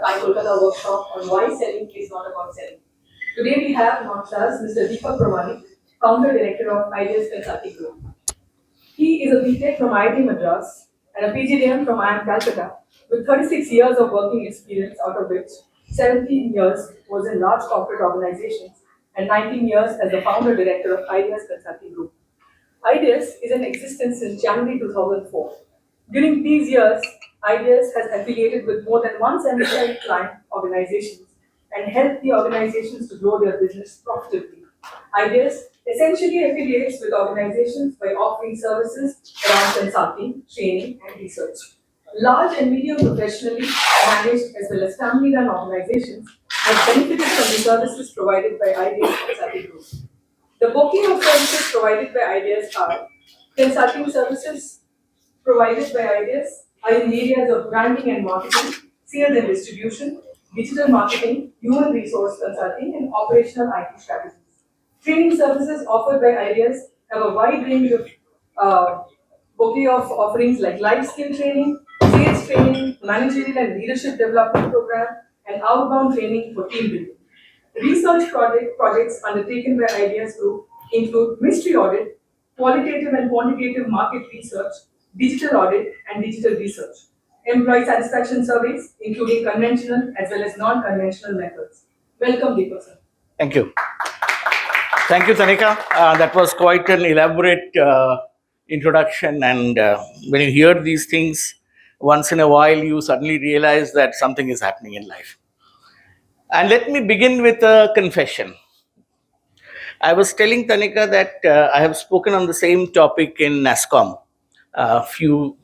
TiE Kolkata Workshop on why selling is not about selling. Today we have amongst us Mr. Deepak Pramanik, Founder Director of Ideas Consulting Group. He is a BTech from IIT Madras and a PGDM from IIM Calcutta with 36 years of working experience, out of which 17 years was in large corporate organizations and 19 years as the Founder Director of Ideas Consulting Group. Ideas is in existence since January 2004. During these years, Ideas has affiliated with more than 175 client organizations and helped the organizations to grow their business profitably. Ideas essentially affiliates with organizations by offering services around consulting, training, and research. Large and medium professionally managed as well as family-run organizations have benefited from the services provided by Ideas Consulting Group. The bouquet of services provided by Ideas are consulting services provided by Ideas are in the areas of branding and marketing, sales and distribution, digital marketing, human resource consulting, and operational IT strategies. Training services offered by Ideas have a wide range of bouquet of offerings like life skill training, sales training, managerial and leadership development program, and outbound training for team building. Research projects undertaken by Ideas Group include mystery audit, qualitative and quantitative market research, digital audit, and digital research. Employee satisfaction surveys, including conventional as well as non-conventional methods. Welcome, Deepak sir. Thank you. Thank you, Tanika. That was quite an elaborate introduction. And when you hear these things, once in a while, you suddenly realize that something is happening in life. And let me begin with a confession. I was telling Tanika that I have spoken on the same topic in NASCOM a few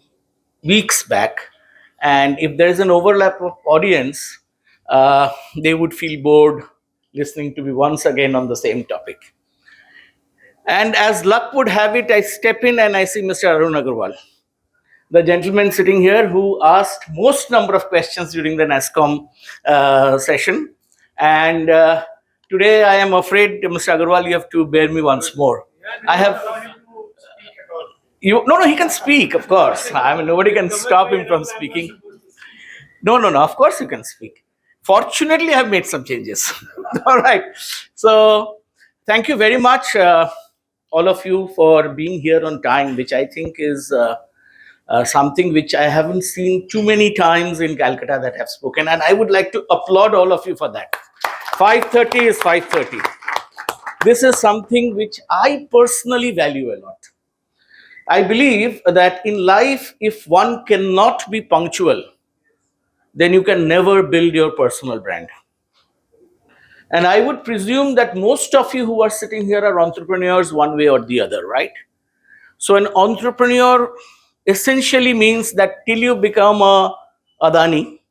weeks back. And if there is an overlap of audience, they would feel bored listening to me once again on the same topic. And as luck would have it, I step in and I see Mr. Arun Agarwal, the gentleman sitting here who asked most number of questions during the NASCOM session. And today I am afraid, Mr. Agarwal, you have to bear me once more. I have... No, he can speak, of course. I mean, nobody can stop him from speaking. No, of course you can speak. Fortunately, I have made some changes. All right. So, thank you very much, all of you, for being here on time, which I think is something which I haven't seen too many times in Calcutta that have spoken. And I would like to applaud all of you for that. 5:30 is 5:30. This is something which I personally value a lot. I believe that in life, if one cannot be punctual, then you can never build your personal brand. And I would presume that most of you who are sitting here are entrepreneurs one way or the other, right? So an entrepreneur essentially means that till you become a Adani,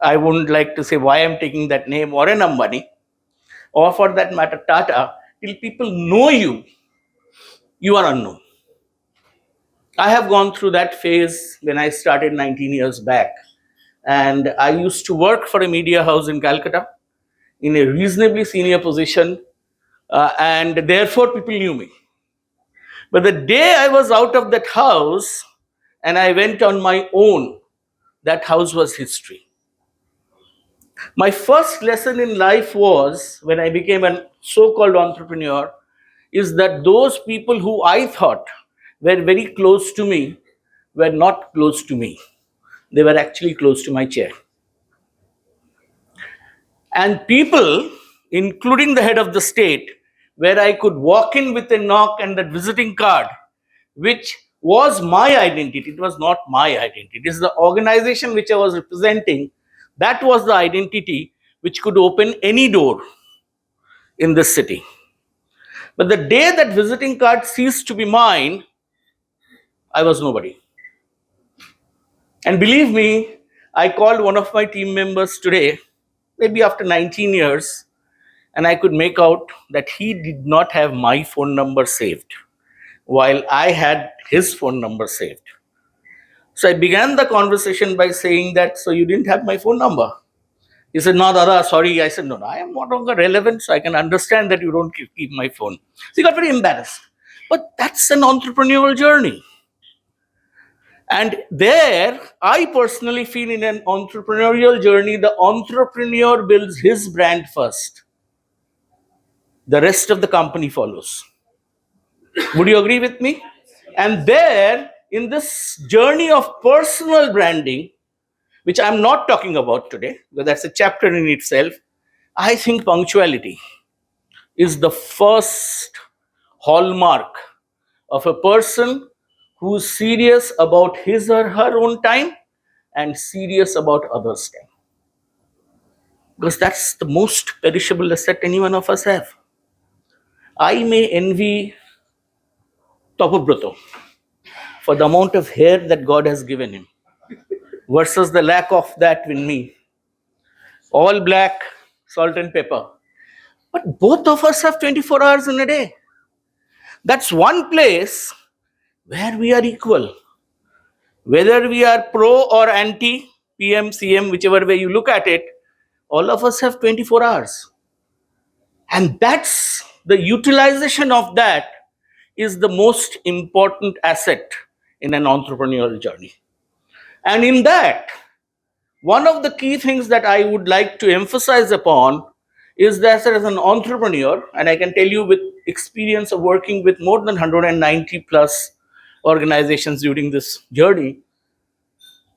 I wouldn't like to say why I'm taking that name, or an Ambani, or for that matter, Tata, till people know you, you are unknown. I have gone through that phase when I started 19 years back. And I used to work for a media house in Calcutta in a reasonably senior position. And therefore, people knew me. But the day I was out of that house and I went on my own, that house was history. My first lesson in life was, when I became a so-called entrepreneur, is that those people who I thought were very close to me were not close to me. They were actually close to my chair. And people, including the head of the state, where I could walk in with a knock and that visiting card, which was my identity. It was not my identity. It is the organization which I was representing. That was the identity which could open any door in this city. But the day that visiting card ceased to be mine, I was nobody. And believe me, I called one of my team members today, maybe after 19 years, and I could make out that he did not have my phone number saved, while I had his phone number saved. So I began the conversation by saying that, so you didn't have my phone number? He said, no, Dada, sorry. I said, no, I am no longer relevant, so I can understand that you don't keep my phone. So he got very embarrassed. But that's an entrepreneurial journey. And there, I personally feel in an entrepreneurial journey, the entrepreneur builds his brand first. The rest of the company follows. Would you agree with me? And there, in this journey of personal branding, which I'm not talking about today, because that's a chapter in itself, I think punctuality is the first hallmark of a person who's serious about his or her own time and serious about others' time. Because that's the most perishable asset any one of us have. I may envy Topobroto for the amount of hair that God has given him versus the lack of that in me. All black, salt and pepper. But both of us have 24 hours in a day. That's one place where we are equal. Whether we are pro or anti, PM, CM, whichever way you look at it, all of us have 24 hours. And that's the utilization of that is the most important asset in an entrepreneurial journey. And in that, one of the key things that I would like to emphasize upon is that as an entrepreneur, and I can tell you with experience of working with more than 190 plus organizations during this journey,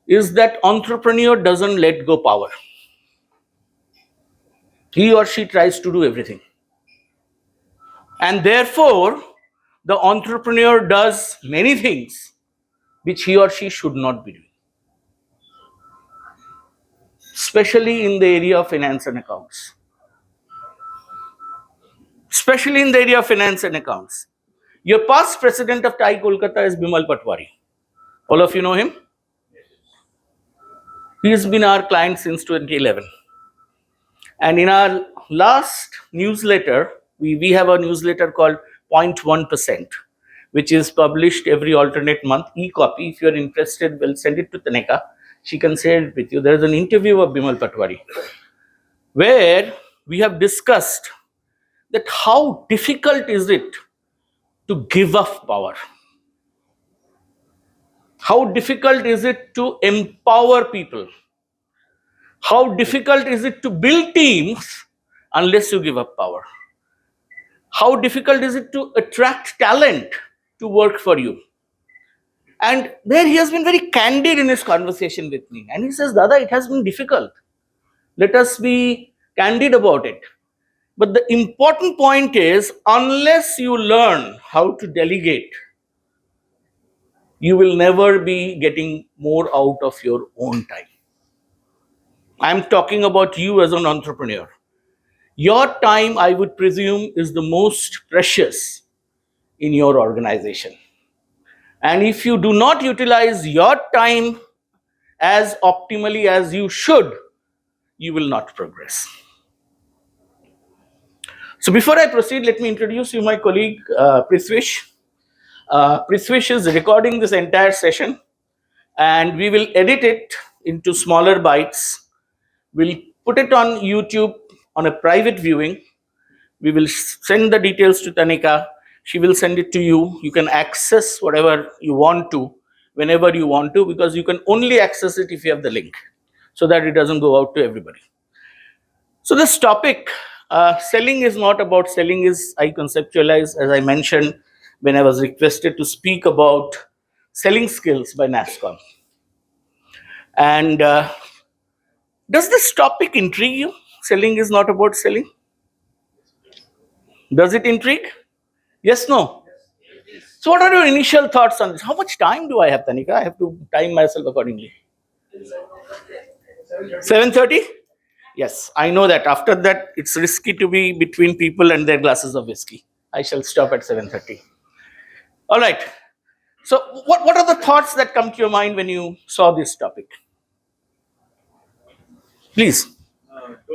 is that entrepreneur doesn't let go power. He or she tries to do everything. And therefore, the entrepreneur does many things which he or she should not be doing, especially in the area of finance and accounts. Especially in the area of finance and accounts. Your past president of TiE Kolkata is Bimal Patwari. All of you know him? He has been our client since 2011. And in our last newsletter, we have a newsletter called 0.1%, which is published every alternate month, e-copy. If you're interested, we'll send it to Taneka. She can share it with you. There's an interview of Bimal Patwari where we have discussed that how difficult is it to give up power? How difficult is it to empower people? How difficult is it to build teams unless you give up power? How difficult is it to attract talent to work for you? And there he has been very candid in his conversation with me. And he says, Dada, it has been difficult. Let us be candid about it. But the important point is, unless you learn how to delegate, you will never be getting more out of your own time. I'm talking about you as an entrepreneur. Your time, I would presume, is the most precious in your organization. And if you do not utilize your time as optimally as you should, you will not progress. So before I proceed, let me introduce you my colleague, Prithvish. Prithvish is recording this entire session and we will edit it into smaller bites. We'll put it on YouTube on a private viewing. We will send the details to Tanika. She will send it to you. You can access whatever you want to, whenever you want to, because you can only access it if you have the link, so that it doesn't go out to everybody. So this topic, selling is not about selling, is I conceptualize, as I mentioned, when I was requested to speak about selling skills by NASCOM. And does this topic intrigue you? Selling is not about selling. Does it intrigue? Yes, no? So what are your initial thoughts on this? How much time do I have, Tanika? I have to time myself accordingly. 7:30? Yes, I know that. After that, it's risky to be between people and their glasses of whiskey. I shall stop at 7:30. All right. So what are the thoughts that come to your mind when you saw this topic? Please.